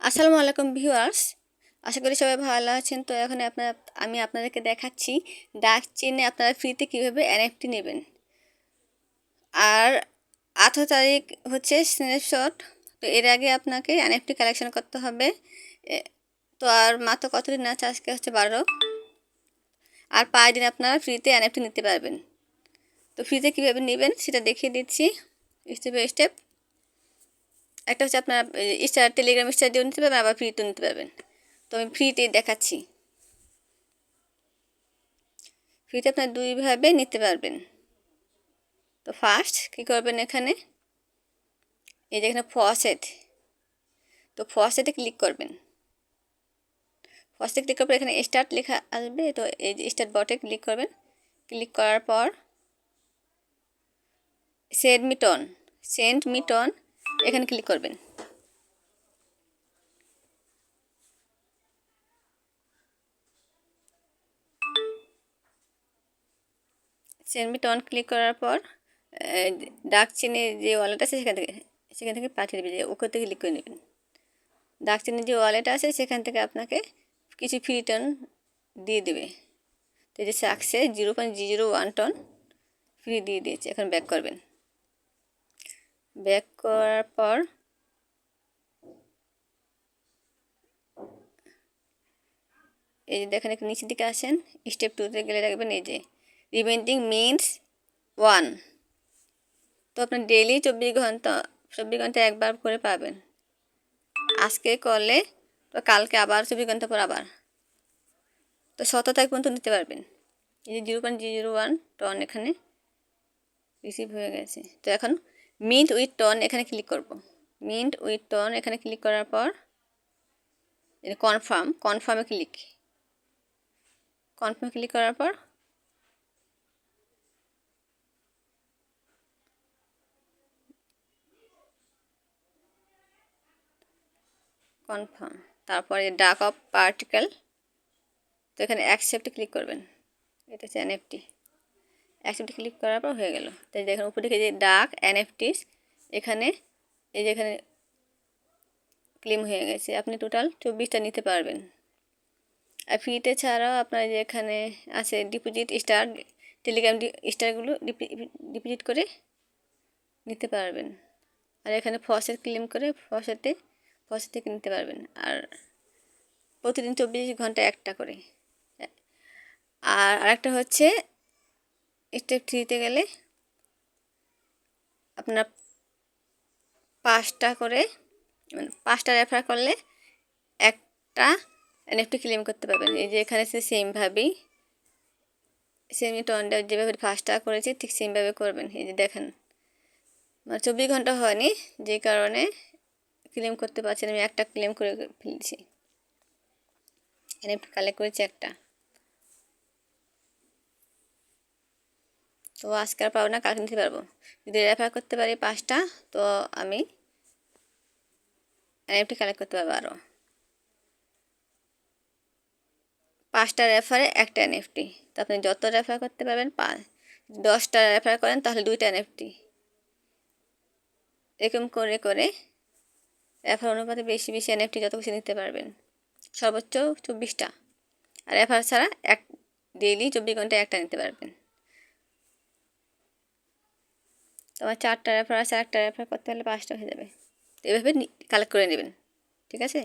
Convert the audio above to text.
আসসালামু আলাইকুম ভিউয়ার্স, আশা করি সবাই ভালো আছেন। তো এখন আমি আপনাদেরকে দেখাচ্ছি ডাক চেনে আপনারা ফ্রিতে কীভাবে এনএফটি নেবেন। আর 18 তারিখ হচ্ছে স্ন্যাপশট। তো এর আগে আপনাকে এনএফটি কালেকশন করতে হবে। তো আর মাত্র কতদিন আছে, আজকে হচ্ছে 12, আর 5 দিন আপনারা ফ্রিতে এনএফটি নিতে পারবেন। তো ফ্রিতে কীভাবে নেবেন সেটা দেখিয়ে দিচ্ছি স্টেপ বাই স্টেপ। একটা হচ্ছে আপনার স্টার, টেলিগ্রাম স্টার দিয়েও নিতে পারবেন, আবার ফ্রিতেও নিতে পারবেন। তো আমি ফ্রিতে দেখাচ্ছি। ফ্রিতে আপনার দুইভাবে নিতে পারবেন। তো ফার্স্ট কী করবেন, এখানে এই যে এখানে ফসেট, তো ফসেটে ক্লিক করবেন। ফসেটে ক্লিক করার পর এখানে স্টার্ট লেখা আসবে, তো এই যে স্টার্ট বটে ক্লিক করবেন। ক্লিক করার পর সেন্ড মি টন এখানে ক্লিক করবেন। সেন্ড মি টন ক্লিক করার পর ডাকচেনের যে ওয়ালেট আছে সেখান থেকে পাঠিয়ে দেবে, যে ওকে থেকে ক্লিক করে নেবেন। ডাকচেনের যে ওয়ালেট আছে সেখান থেকে আপনাকে কিছু ফ্রি টন দিয়ে দেবে। তো এই যে সাকসেস 0.001 টন ফ্রি দিয়ে দিয়েছে। এখন ব্যাক করবেন। ব্যাক করার পর এই যে দেখেন, একটু নিচের দিকে আসেন, স্টেপ 2তে গেলে রাখবেন এই যে রিমেন্ডিং মিনস 1। তো আপনার ডেইলি 24 ঘন্টা একবার করে পাবেন। আজকে করলে তো কালকে আবার 24 ঘন্টা পর আবার, তো 17 তারিখ পর্যন্ত নিতে পারবেন। এই যে 0.001 টন এখানে রিসিভ হয়ে গেছে। তো এখন মিন্ট উইথ টন এখানে ক্লিক করব। মিন্ট উইথ টন এখানে ক্লিক করার পর কনফার্মে ক্লিক করার পর কনফার্ম, তারপরে ডাক অফ পার্টিকেল, তো এখানে অ্যাকসেপ্টে ক্লিক করবেন। এটা হচ্ছে এনএফটি। অ্যাকসেপ্টে ক্লিক করার পর হয়ে গেল। তাই দেখেন উপরে দেখে যে ডাক এনএফটিস, এখানে এই যে এখানে ক্লেম হয়ে গেছে। আপনি টোটাল 24টা নিতে পারবেন। আর ফ্রিতে ছাড়াও আপনার যে এখানে আছে ডিপোজিট স্টার, টেলিগ্রাম স্টারগুলো ডিপোজিট করে নিতে পারবেন। আর এখানে ফসেট ক্লেম করে ফসেট থেকে নিতে পারবেন। আর প্রতিদিন 24 ঘন্টা একটা করে। আর আরেকটা হচ্ছে স্টেপ 3তে গেলে আপনার 5টা করে, মানে 5টা রেফার করলে একটা এনএফটি ক্লেম করতে পারবেন। এই যে এখানে সেমভাবেই টনটা যেভাবে 5টা করেছি ঠিক সেমভাবে করবেন। এই যে দেখেন, মানে 24 ঘন্টা হয়নি, যে কারণে ক্লেম করতে পারছেন। আমি একটা ক্লেম করে ফেলেছি, এনএফটি কালেক্ট করেছি একটা। তো আজকে আর পাবো না, কালকে নিতে পারবো। যদি রেফার করতে পারি 5টা, তো আমি এনএফটি কালেক্ট করতে পারবো। আরও 5টা রেফারে একটা এনএফটি। তো আপনি যত রেফার করতে পারবেন, 10টা রেফার করেন তাহলে 2টা এনএফটি। এরকম করে করে রেফার অনুপাতে বেশি বেশি এনএফটি যত বেশি নিতে পারবেন। সর্বোচ্চ 24টা। আর রেফার ছাড়া ডেইলি 24 ঘন্টায় একটা নিতে পারবেন। তো আমার 4টা রেফার আছে, একটা রেফার করতে হলে 5টা হয়ে যাবে। তো এভাবে কালেক্ট করে নেবেন, ঠিক আছে।